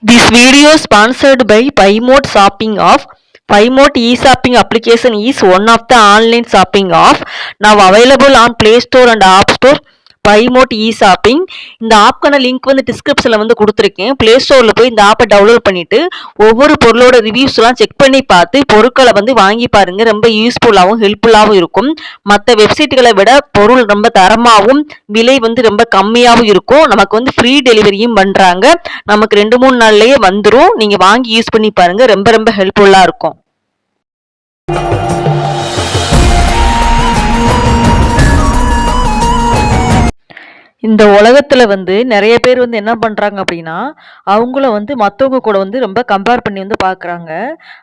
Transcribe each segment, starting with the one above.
This video is sponsored by PayMode Shopping Off. PayMode e-shopping application is one of the online shopping app now available on Play Store and App Store. PayMode e-shopping இந்த ஆப்க்கான link வந்து டிஸ்கிரிப்ஷனில் வந்து கொடுத்துருக்கேன். Play ஸ்டோரில் போய் இந்த ஆப்பை download பண்ணிவிட்டு ஒவ்வொரு பொருளோட ரிவ்யூஸ்லாம் செக் பண்ணி பார்த்து பொருட்களை வந்து வாங்கி பாருங்கள். ரொம்ப யூஸ்ஃபுல்லாகவும் ஹெல்ப்ஃபுல்லாகவும் இருக்கும். மற்ற வெப்சைட்டுகளை விட பொருள் ரொம்ப தரமாகவும் விலை வந்து ரொம்ப கம்மியாகவும் இருக்கும். நமக்கு வந்து ஃப்ரீ டெலிவரியும் பண்ணுறாங்க. நமக்கு 2-3 நாள்லயே வந்துரும். நீங்க வாங்கி யூஸ் பண்ணி பாருங்க. ரொம்ப ரொம்ப ஹெல்ப்ஃபுல்லா இருக்கும். இந்த உலகத்துல வந்து நிறைய பேர் வந்து என்ன பண்றாங்க அப்படின்னா, அவங்கள வந்து மத்தவங்க கூட வந்து ரொம்ப கம்பேர் பண்ணி வந்து பார்க்குறாங்க.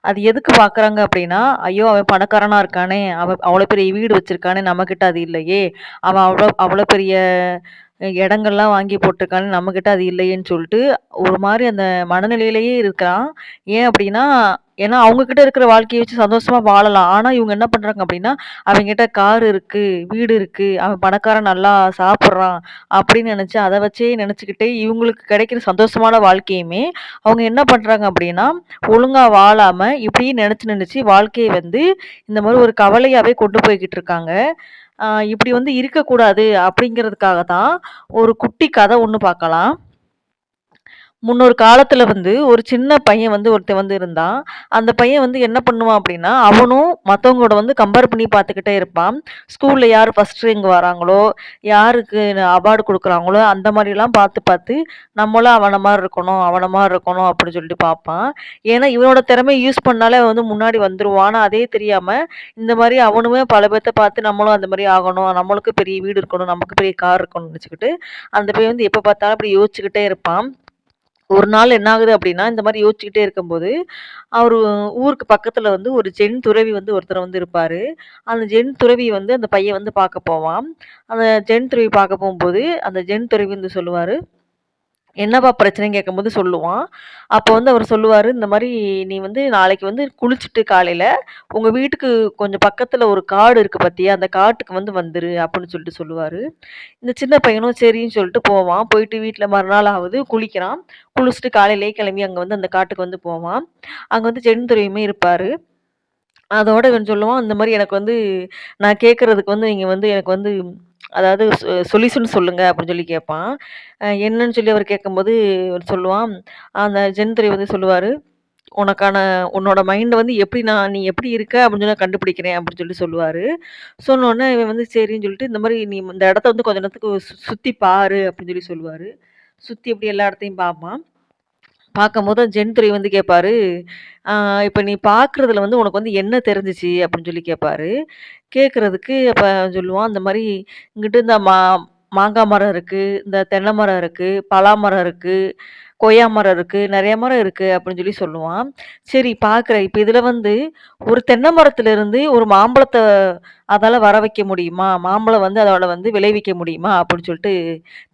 அது எதுக்கு பார்க்குறாங்க அப்படின்னா, ஐயோ! அவன் பணக்காரனா இருக்கானே, அவன் அவ்வளோ பெரிய வீடு வச்சிருக்கானே, நம்மகிட்ட அது இல்லையே, அவன் அவ்வளோ அவ்வளோ பெரிய இடங்கள்லாம் வாங்கி போட்டுருக்கான்னு நம்மகிட்ட அது இல்லையேன்னு சொல்லிட்டு, ஒரு மாரி அந்த மனநிலையிலேயே இருக்கான். ஏன் அப்படின்னா, ஏன்னா அவங்க கிட்ட இருக்கிற வாழ்க்கைய வச்சு சந்தோஷமா வாழலாம். ஆனா இவங்க என்ன பண்றாங்க அப்படின்னா, அவன்கிட்ட கார் இருக்கு, வீடு இருக்கு, அவன் பணக்காரன் நல்லா சாப்பிடுறான் அப்படின்னு நெனச்சு, அத வச்சே நெனச்சுக்கிட்டே இவங்களுக்கு கிடைக்கிற சந்தோஷமான வாழ்க்கையுமே, அவங்க என்ன பண்றாங்க அப்படின்னா, ஒழுங்கா வாழாம இப்படியே நெனச்சு நெனச்சு வாழ்க்கைய வந்து இந்த மாரி ஒரு கவலையாவே கொண்டு போய்க்கிட்டு இருக்காங்க. இப்படி வந்து இருக்கக்கூடாது அப்படிங்கிறதுக்காக தான் ஒரு குட்டி கதை ஒண்ணு பார்க்கலாம். முன்னொரு காலத்துல வந்து ஒரு சின்ன பையன் வந்து ஒருத்தன் வந்து இருந்தான். அந்த பையன் வந்து என்ன பண்ணுவான் அப்படின்னா, அவனும் மத்தவங்களோட வந்து கம்பேர் பண்ணி பார்த்துக்கிட்டே இருப்பான். ஸ்கூல்ல யார் ஃபர்ஸ்ட் ரேங்க் வராங்களோ, யாருக்கு அவார்டு குடுக்குறாங்களோ, அந்த மாரிலாம் பார்த்து பார்த்து நம்மளும் அவன மாரி இருக்கணும், அவன மாரி இருக்கணும் அப்படின்னு சொல்லிட்டு பார்ப்பான். ஏன்னா இவனோட திறமைய யூஸ் பண்ணாலே அவன் வந்து முன்னாடி வந்துருவான். ஆனா அதே தெரியாம இந்த மாரி அவனுமே பல பேத்த பார்த்து நம்மளும் அந்த மாரி ஆகணும், நம்மளுக்கு பெரிய வீடு இருக்கணும், நமக்கு பெரிய கார் இருக்கணும்னு நெனச்சுக்கிட்டு, அந்த பையன் வந்து எப்ப பார்த்தாலும் அப்படி யோசிச்சுக்கிட்டே இருப்பான். ஒரு நாள் என்ன ஆகுது அப்படின்னா, இந்த மாரி யோசிச்சுக்கிட்டே இருக்கும்போது, அவரு ஊருக்கு பக்கத்துல வந்து ஒரு ஜென் துறவி வந்து ஒருத்தர் வந்து இருப்பாரு. அந்த ஜென் துறவிய வந்து அந்த பையன் வந்து பார்க்க போவான். அந்த ஜென் துறவி பார்க்க போம்போது, அந்த ஜென் துறவி வந்து சொல்லுவாரு, "என்னப்பா பிரச்சனைன்னு?" கேட்கும்போது சொல்லுவான். அப்போ வந்து அவரு சொல்லுவாரு, "இந்த மாரி நீ வந்து நாளைக்கு வந்து குளிச்சுட்டு காலையில உங்க வீட்டுக்கு கொஞ்சம் பக்கத்துல ஒரு காடு இருக்கு பாத்தியா? அந்த காட்டுக்கு வந்து வந்துரு" அப்படின்னு சொல்லிட்டு சொல்லுவாரு. இந்த சின்ன பையனும் சரின்னு சொல்லிட்டு போவான். போயிட்டு வீட்ல மறுநாள் ஆவுது, குளிக்கிறான். குளிச்சுட்டு காலையிலேயே கிளம்பி அங்க வந்து அந்த காட்டுக்கு வந்து போவான். அங்க வந்து ஜென் துறையுமே இருப்பாரு. அதோட இவன் சொல்லுவான், இந்த மாரி எனக்கு வந்து நான் கேட்கறதுக்கு வந்து நீங்க வந்து எனக்கு வந்து அதாவது சொல்யூஷன் சொல்லுங்க அப்படின்னு சொல்லி கேட்பான். என்னன்னு சொல்லி அவர் கேட்கும்போது இவர் சொல்லுவான், அந்த ஜென் துறை வந்து சொல்லுவாரு, உனக்கான உன்னோட மைண்ட் வந்து எப்படி நீ எப்படி இருக்க அப்படின்னு சொல்லி நான் கண்டுபிடிக்கிறேன் அப்படின்னு சொல்லி சொல்லுவாரு. சொன்னோனே இவன் வந்து சரின்னு சொல்லிட்டு இந்த மாரி நீ இந்த இடத்த வந்து கொஞ்ச நேரத்துக்கு சுத்தி பாரு அப்படின்னு சொல்லி சொல்லுவாரு. சுத்தி அப்படி எல்லா இடத்தையும் பார்ப்பான். பார்க்கும்போது ஜென் துரை வந்து கேட்பாரு, "ஆ இப்ப நீ பார்க்குறதுல வந்து உனக்கு வந்து என்ன தெரிஞ்சுச்சு?" அப்படின்னு சொல்லி கேட்பாரு. கேட்கறதுக்கு அப்ப சொல்லுவான், இந்த மாரி இங்கிட்டு இந்த மாங்கா மரம் இருக்கு, இந்த தென்னை மரம் இருக்கு, பலா மரம் இருக்கு, கொய்யா மரம் இருக்கு, நெறைய மரம் இருக்கு அப்படின்னு சொல்லி சொல்லுவான். சரி பார்க்குறேன். இப்ப இதுல வந்து ஒரு தென்னை மரத்திலிருந்து ஒரு மாம்பழத்த அதால வர வைக்க முடியுமா? மாம்பழம் வந்து அதோட வந்து விளைவிக்க முடியுமா? அப்படின்னு சொல்லிட்டு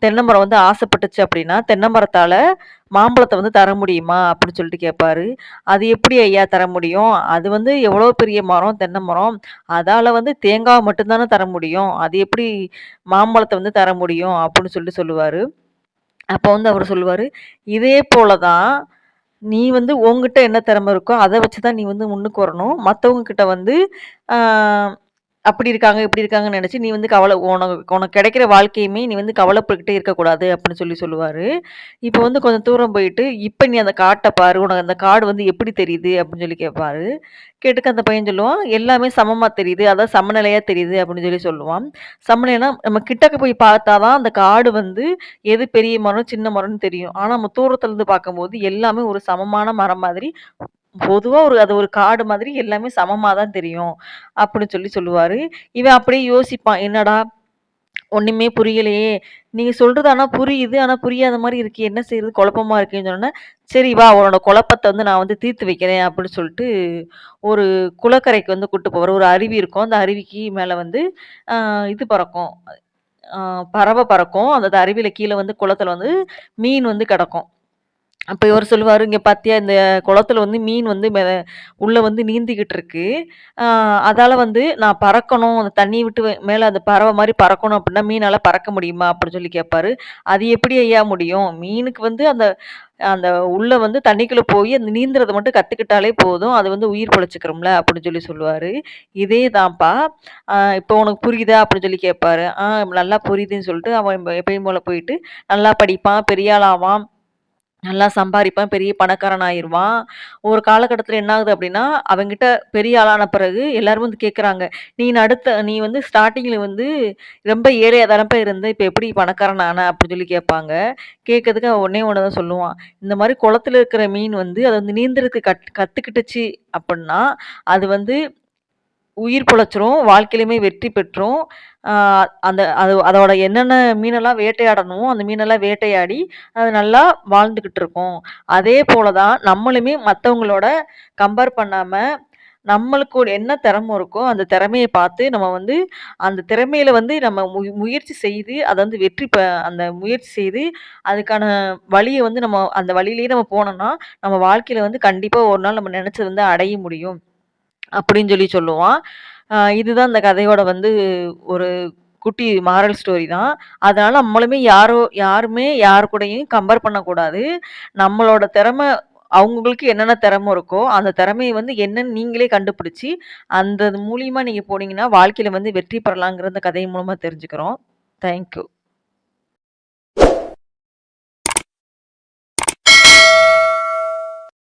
தென்னை மரம் வந்து ஆசைப்பட்டுச்சு அப்படின்னா, தென்னை மரத்தால மாம்பழத்த வந்து தர முடியுமா? அப்படின்னு சொல்லிட்டு கேட்பாரு. அது எப்படி ஐயா தர முடியும்? அது வந்து எவ்வளோ பெரிய மரம், தென்னை மரம். அதால வந்து தேங்காவ மட்டும் தானே தர முடியும். அது எப்படி மாம்பழத்த வந்து தர முடியும்? அப்படின்னு சொல்லிட்டு சொல்லுவாரு. அப்ப வந்து அவரு சொல்லுவாரு, "இதே போல தான் நீ வந்து உன்கிட்ட என்ன திறமை இருக்கோ, அத வச்சு தான் நீ வந்து முன்னுக்கு வரணும். மத்தவங்க கிட்ட வந்து ஆ அப்படி இருக்காங்க, இப்படி இருக்காங்கன்னு நெனச்சு நீ வந்து உனக்கு உனக்கு கிடைக்கிற வாழ்க்கையுமே நீ வந்து கவலைப்பட்டுக்கிட்டே இருக்கக்கூடாது." அப்படின்னு சொல்லி சொல்லுவாரு. இப்ப வந்து கொஞ்சம் தூரம் போயிட்டு, "இப்ப நீ அந்த காட்ட பாரு. உனக்கு அந்த காடு வந்து எப்படி தெரியுது?" அப்படின்னு சொல்லி கேட்பாரு. கேட்டுக்கு அந்த பையன் சொல்லுவான், "எல்லாமே சமமா தெரியுது. அதான் சமநிலையா தெரியுது." அப்படின்னு சொல்லி சொல்லுவான். சமநிலைனா நம்ம கிட்டக்க போய் பார்த்தா தான் அந்த காடு வந்து எது பெரிய மரம், சின்ன மரம்னு தெரியும். ஆனா நம்ம தூரத்துல இருந்து பார்க்கும்போது எல்லாமே ஒரு சமமான மரம் மாதிரி, பொதுவா அது ஒரு காடு மாதிரி எல்லாமே சமமா தான் தெரியும். அப்படின்னு சொல்லி சொல்லுவாரு. இவன் அப்படியே யோசிப்பான். என்னடா ஒண்ணுமே புரியலையே! நீங்க சொல்றது ஆனா புரியுது. ஆனா புரியாத மாரி இருக்கு. என்ன செய்றது? குழப்பமா இருக்கேன்னு சொன்னோனே, "சரி வா! உன்னோட குழப்பத்த வந்து நான் வந்து தீர்த்து வைக்கிறேன்." அப்படின்னு சொல்லிட்டு ஒரு குளக்கரைக்கு வந்து கூட்டு போவாரு. ஒரு அருவி இருக்கும். அந்த அருவிக்கு மேல வந்து இது பறக்கும். அ பறவை பறக்கும். அந்த அருவியில கீழ வந்து குளத்துல வந்து மீன் வந்து கிடக்கும். அப்ப இவரு சொல்லுவாரு, "இங்க பாத்தியா இந்த குளத்துல வந்து மீன் வந்து உள்ள வந்து நீந்திக்கிட்டு இருக்கு. அ அதால வந்து நான் பறக்கணும். அந்த தண்ணிய விட்டு மேல அந்த பறவை மாரி பறக்கணும் அப்டின்னா, மீனால பறக்க முடியுமா?" அப்டின்னு சொல்லி கேட்பாரு. "அது எப்படி ஐயா முடியும்? மீனுக்கு வந்து அந்த அந்த உள்ள வந்து தண்ணிக்குள்ள போயி அந்த நீந்துறத மட்டும் கத்துக்கிட்டாலே போதும். அது வந்து உயிர் பிழைச்சுக்குரும்ல." அப்டின்னு சொல்லி சொல்லுவாரு. "இதே தான்ப்பா, இப்போ உனக்கு புரியுதா?" அப்டின்னு சொல்லி கேட்பாரு. நல்லா புரியுதுன்னு சொல்லிட்டு அவன் எப்பயும் போல போயிட்டு நல்லா படிப்பான், பெரிய ஆள் ஆவான். நல்லா சம்பாரிப்பான். பெரிய பணக்காரன் ஆயிருவான். ஒரு காலகட்டத்தில என்ன ஆகுது அப்டின்னா, அவன்கிட்ட பெரிய ஆளான பிறகு எல்லாரும் வந்து கேட்குறாங்க. நீ வந்து ஸ்டார்ட்டிங்ல வந்து ரொம்ப ஏழையா தானப்பா இருந்த. இப்ப எப்படி பணக்காரன் ஆன?" அப்டின்னு சொல்லி கேட்பாங்க. கேட்கறதுக்கு அவன் ஒண்ணே ஒண்ணு தான் சொல்லுவான். இந்த மாரி குளத்தில இருக்கிற மீன் வந்து அத வந்து நீந்தறதுக்கு கத்துக்கிட்டுச்சு அப்புட்ன்னா, அது வந்து உயிர் பிழைச்சிரும். வாழ்க்கையிலுமே வெற்றி பெற்றும். ஆ அதோட என்னென்ன மீனெல்லாம் வேட்டையாடணுமோ, அந்த மீனெல்லாம் வேட்டையாடி, அது நல்லா வாழ்ந்துகிட்டு இருக்கும். அதே போல தான் நம்மளுமே மத்தவங்களோட கம்பேர் பண்ணாம, நம்மளுக்கு என்ன திறம இருக்கோ, அந்த திறமைய பார்த்து நம்ம வந்து அந்த திறமையில வந்து நம்ம முயற்சி செய்து, அத வந்து அந்த முயற்சி செய்து, அதுக்கான வழிய வந்து நம்ம அந்த வழியிலேயே நம்ம போனோம்னா, நம்ம வாழ்க்கையில வந்து கண்டிப்பா ஒரு நாள் நம்ம நெனச்சது வந்து அடைய முடியும். அப்படின்னு சொல்லி சொல்லுவான். இதுதான் இந்த கதையோட வந்து ஒரு குட்டி மாரல் ஸ்டோரி தான். அதனால நம்மளுமே யாருமே யார் கூடயும் கம்பேர் பண்ணக்கூடாது. நம்மளோட அவங்கவங்களுக்கு என்னென்ன திறம இருக்கோ, அந்த திறமைய வந்து என்னன்னு நீங்களே கண்டுபிடிச்சு, அந்த மூலியமா நீங்க போனீங்கன்னா, வாழ்க்கையில வந்து வெற்றி பெறலாங்கிறத கதை மூலமா தெரிஞ்சுக்கிறோம். Thank you.